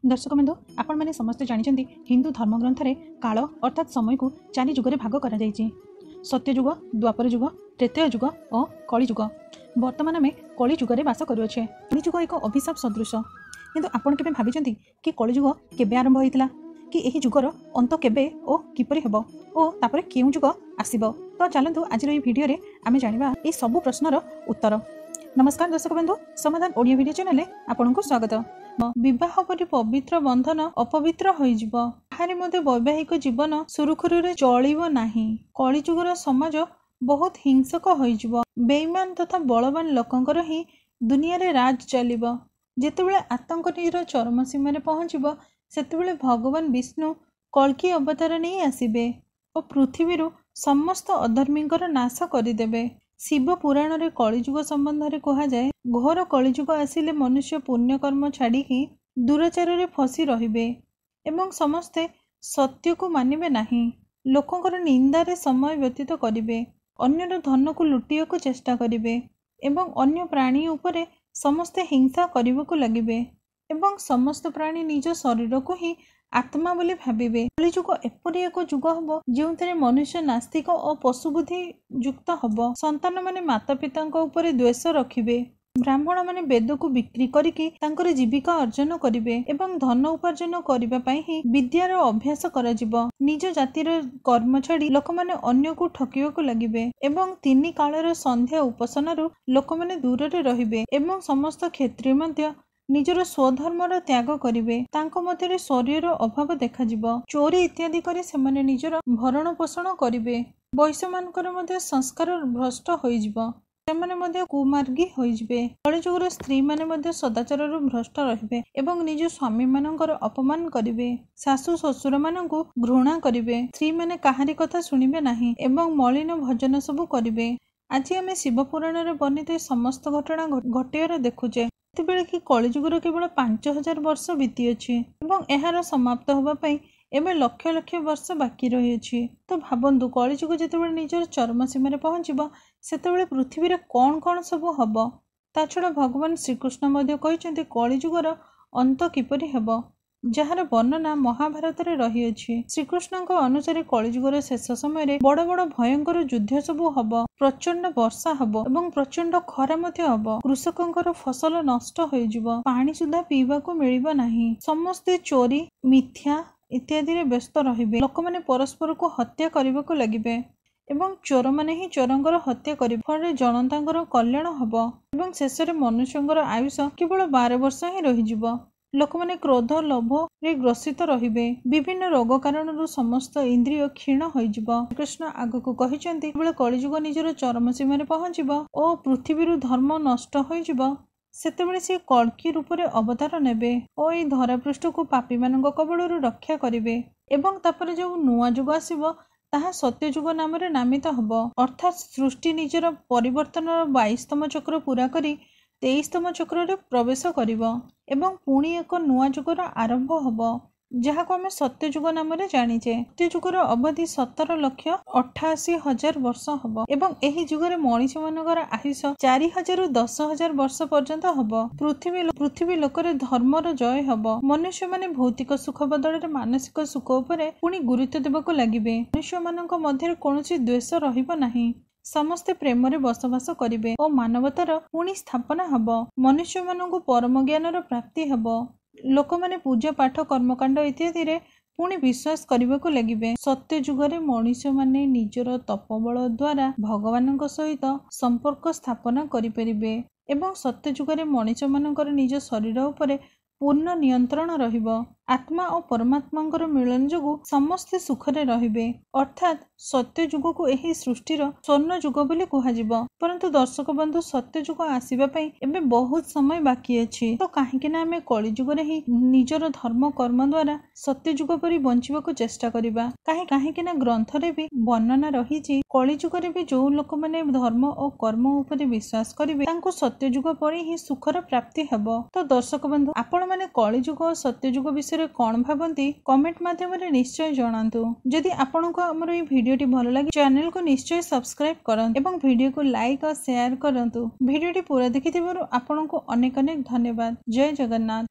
दर्शक बंधु आपण मैंने समस्ते जानी हिंदू धर्मग्रंथ काल अर्थात समय को 4 जुगरे भाग कर सत्यजुग, द्वापर जुग, त्रेतय जुग और कलिजुग। बर्तमान आम कलिजुगे बास करुचे। कलिजुग एक अभिशाप सदृश, किंतु आपण केबे भाबिचंती कि कलिजुग केबे आरंभ होइतिला, कि एही जुगर अंत केबे ओ किपरि हेबो ओ तापरे केउ जुग आसीबो। तो चलंतु आज ए वीडियो रे आमे जानिबा ए सब प्रश्नर उत्तर। नमस्कार दर्शक बंधु, समाधान ओडिया वीडियो चैनल आपनको स्वागत। विवाह परि पवित्र बंधन अपवित्र होइजिब, ताहारे मध्य वैवाहिक जीवन सुरुखुरुरे चलिब नाही। कलिजुगर समाज बहुत हिंसक होइजिब, बेईमान तथा बलवान लोकंकर ही दुनिया रे राज चलिब। जेतेबेले आतंक निर चरम सीमा रे पहुंचिब, सेतेबेले भगवान विष्णु कल्कि अवतार नहीं आसिबे और पृथ्वी समस्त अधर्मींकर नाश करदेबे। शिव पुराण रे कलिजुग संबंध रे कहा जाए, घोर कलिजुग आसिले मनुष्य पुण्यकर्म छाड़ी दुराचार रे फसी रहिबे एवं समस्ते सत्य को मानिबे नाही। लोकंकर निंदा रे समय व्यतीत करिबे, अन्यर धन को लुटिया को चेष्टा करिबे एवं अन्य प्राणी उपरे समस्ते हिंसा करबाकू लगिबे एवं समस्त प्राणी निज शरीर को ही आत्मा बोली भाविबे। कलिजुग एपरि एक जुग हबो जेउथरे मनुष्य नास्तिक और पशुबुद्धि युक्त हबो। संतान माने माता पिता उपरे द्वेष रखिबे। ब्राह्मण माने वेद को बिक्री करिकि तांकर जीविका अर्जन करिबे एवं धन उपार्जन करिबा पई ही विद्यार अभ्यास कराजिबो। निज जातिर कर्म छाड़ी लोक माने अन्य को ठकिबाकू लगिबे एवं तीन कालर संध्या उपासनारू लोक माने दूर रे रहिबे एवं समस्त क्षेत्रीय मध्य निजर स्वधर्मर त्याग करिवे। तांको मध्यरे शरीर अभाव देखाजिबो। चोरी इत्यादि करी सेमाने निजर भरण पोषण करिवे। वैश्य मानकर मध्य संस्कार भ्रष्ट होइजिबो, सेमाने मध्य कुमार्गी होइजिबे। कलिजुगर स्त्री माने मध्य सदाचारर भ्रष्ट रहिबे एवं निज स्वामी मानकर अपमान करिवे। सासु ससुर मानकु घृणा करिवे। स्त्री माने काहारी कथा सुनिबे नाही एवं मलिन भजन सब करिवे। आज आमे शिव पुराण रे वर्णित समस्त घटना घटियार देखुचे। तेबेले कि कलिजुगर केवल 5000 वर्ष बीती अछि एवं एहार समाप्त होबा पई एबे लक्ष लक्ष वर्ष बाकी रही अछि। तो भाबंतु कलिजुग जेतेबेले निजर चरम सीमा रे पहुंचिबो, सेतेबेले पृथ्वी रे कोन कोन सब हबो। ता छडा भगवान श्रीकृष्ण मध्य कहिसंते कलिजुगर अंत किपरि हेबो, जहार वर्णना महाभारत रे रही अछि। श्रीकृष्ण अनुसार कलिजुगर शेष समय रे बड़ बड़ भयंकर युद्ध सब हबो, प्रचंड वर्षा हबो एवं प्रचंड खरा मध्य हबो। कृषकंकर फसल नष्ट होई जिवो, पानी सुधा पीबा को मिलिबो नाही। समस्ते चोरी मिथ्या इत्यादि रे व्यस्त रहिबे। लोक माने परस्पर को हत्या करिबा को लागिबे एवं चोर माने ही चोरंगर हत्या करिबे। फळे जनतांकर कल्याण हबो एवं शेष रे मनुष्यंकर आयुष केवल 12 वर्ष ही रहि जिवो। लोक माने क्रोध लोभ रे ग्रसित रहिबे। विभिन्न रोग कारणरू समस्त इंद्रिय क्षीण होइजिबो। कृष्ण आगको कहिचंती बेले कलिजुग निजर चरम सीमा रे पहुंचिबो ओ पृथ्वीरू धर्म नष्ट होइजिबो, सेतेबेले से कल्कि रूप रे अवतार नेबे ओ ए धरा पृष्ठ को पापी मानक कबळरू रक्षा करिवे एवं तापर जो नुआ जुग आसीबो ताहा सत्यजुग नाम रे नामित हबो। अर्थात सृष्टि निजर परिवर्तन 22तम चक्र पूरा करी 23तम चक्र रे प्रवेश करिवो एवं पुणी एक नुआ जुगर आरंभ हबो, जहाको आमे सत्यजुग नाम रे जानिचे। सत्यजुगर अवधि 17,88,000 वर्ष हबो एवं एही जुगरे मनुष्य मानकर आयुष 4,000 ରୁ 10,000 वर्ष पर्यंत हबो। पृथ्वी लोकरे धर्मर जय हबो। मनुष्य माने भौतिक सुख बदल रे मानसिक सुख उपरे पुणी गुरुत्व देबाको लागिबे। मनुष्य मानक मध्य कोनोसी द्वेष रहिबो नाही। समस्ते प्रेम रे बसवास करिवे और मानवतार पुणी स्थापना हबो। मनुष्य मानक परम ज्ञानर प्राप्ति हबो। लोक माने पूजा पाठ कर्मकांड इत्यादि रे पुणी विश्वास करबाको लागिबे। सत्य जुगरे मनुष्य माने निजर तपबल द्वारा भगवानक सहित संपर्क स्थापना करि परिबे एवं सत्य जुगरे मनुष्य मानकर निज शरीर उपरे पूर्ण नियंत्रण रहिबो। आत्मा और परमात्मांकर मिलन जोगु समस्ते सुखरे रहिबे। अर्थात सत्य जुग को एही सृष्टिर स्वर्ण जुग बोली कुहाजिबो। परंतु दर्शक बंधु, सत्य जुग आसीबा पई एबे बहुत समय बाकी अछि। तो काहेकि ना आमे कलि जुगरे ही निजर धर्म कर्म द्वारा सत्य जुग परि बंचिबाको चेष्टा करिबा। काहेकि ना ग्रंथ रे भी वर्णना रहिछि, कलि जुगरे भी जो लोक माने धर्म और कर्म उपरे विश्वास करिवे तांको सत्य जुग परि ही सुखर प्राप्ति हेबो। तो दर्शक बंधु, आपण माने कलि जुग और सत्य जुग विषय कौन भावती कमेंट माध्यम निश्चय जनातु। जदि आपनको हमर ए वीडियोटी भल लगे चैनल को निश्चय सब्सक्राइब करंतु एवं वीडियो को लाइक और शेयर करंतु। वीडियोटी पूरा देखिथिबारु आपनको अनेक अनेक धन्यवाद। जय जगन्नाथ।